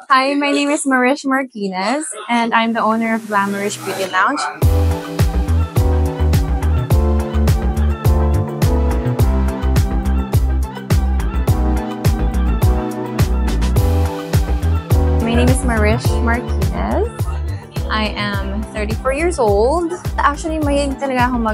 Hi, my name is Marish Martinez, and I'm the owner of Glamarish Beauty Lounge. My name is Marish Martinez. I am 34 years old. Actually, mahilig talaga akong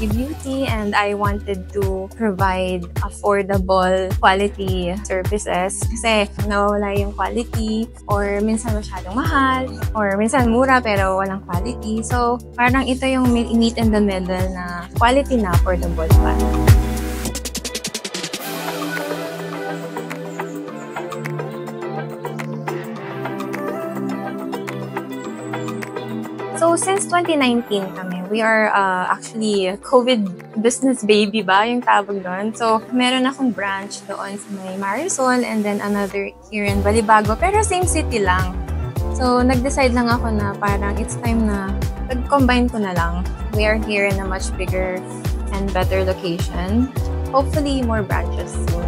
beauty, and I wanted to provide affordable quality services kasi nawawala yung quality or minsan masyadong mahal or minsan mura pero walang quality. So, parang ito yung meet in the middle na quality na affordable pa. So, since 2019 kami, we are actually COVID business baby ba yung tawag doon. So, meron akong branch doon sa may Marisol and then another here in Balibago. Pero same city lang. So, nag-decide lang ako na parang it's time na pag-combine ko na lang. We are here in a much bigger and better location. Hopefully, more branches soon.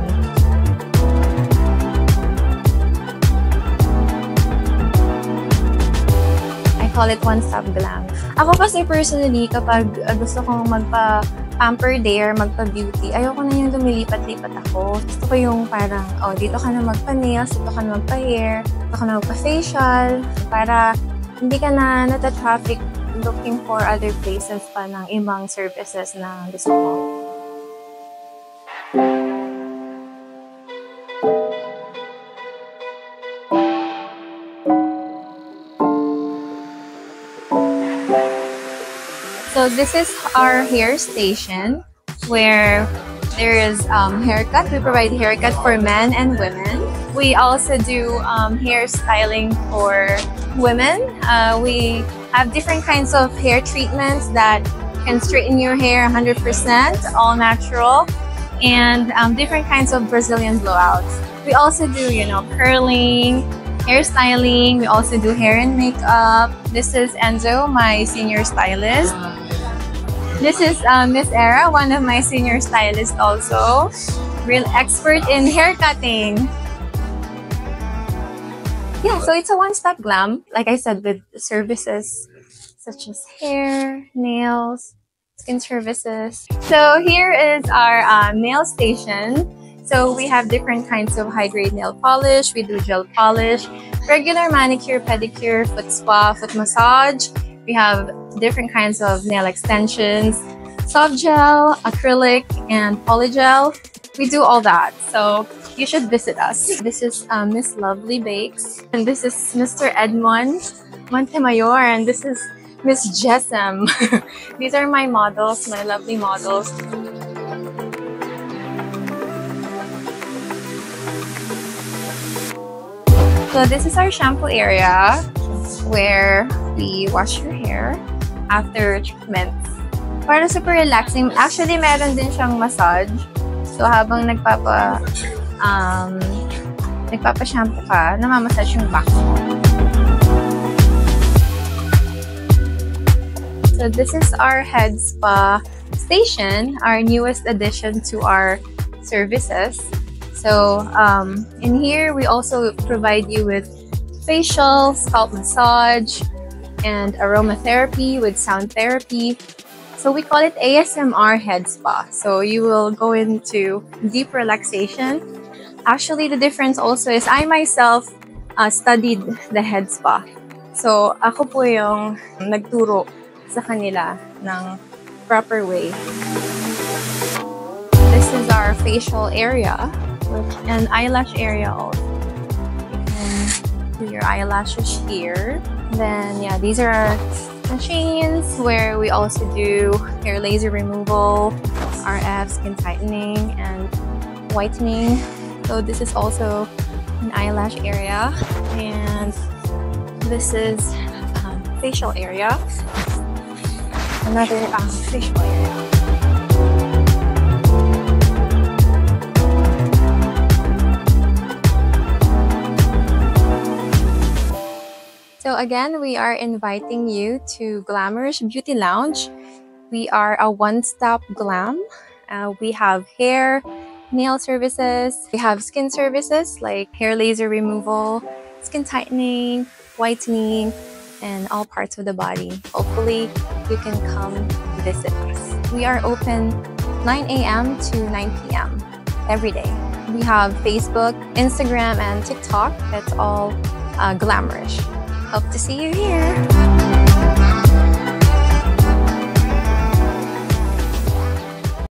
Call it one-stop-glam. Ako kasi personally, kapag gusto kong magpa-pamper day or magpa-beauty, ayoko na yung lumilipat-lipat ako. Gusto ko yung parang, dito ka na magpa-nails, dito ka na magpa-hair, dito ka na magpa-facial, para hindi ka na nata-traffic looking for other places pa ng ibang services na gusto mo. So this is our hair station where there is haircut. We provide haircut for men and women. We also do hair styling for women. We have different kinds of hair treatments that can straighten your hair 100%, all natural, and different kinds of Brazilian blowouts. We also do, curling, hairstyling. We also do hair and makeup. This is Enzo, my senior stylist. This is Miss Era, one of my senior stylists also. Real expert in hair cutting. Yeah, so it's a one-stop glam, like I said, with services such as hair, nails, skin services. So here is our nail station. So we have different kinds of high-grade nail polish. We do gel polish, regular manicure, pedicure, foot spa, foot massage. We have different kinds of nail extensions, soft gel, acrylic, and polygel. We do all that, so you should visit us. This is Miss Lovely Bakes, and this is Mr. Edmond Montemayor, and this is Miss Jessam. These are my models, my lovely models. So this is our shampoo area where we wash your hair after treatments. Para super relaxing. Actually, meron din siyang massage. So habang nagpapa-shampoo ka, namamassage yung back mo. So this is our head spa station, our newest addition to our services. So in here, we also provide you with facial, scalp massage, and aromatherapy with sound therapy. So we call it ASMR Head Spa. So you will go into deep relaxation. Actually, the difference also is I myself studied the head spa. So ako po yung nagturo sa kanila ng proper way. This is our facial area and eyelash area also. Do your eyelashes here. Then yeah, these are our machines where we also do hair laser removal, RF, skin tightening, and whitening. So this is also an eyelash area, and this is facial area. Another facial area. So again, we are inviting you to Glamarish Beauty Lounge. We are a one-stop glam. We have hair, nail services. We have skin services like hair laser removal, skin tightening, whitening, and all parts of the body. Hopefully, you can come visit us. We are open 9 a.m. to 9 p.m. every day. We have Facebook, Instagram, and TikTok. That's all Glamarish. Hope to see you here.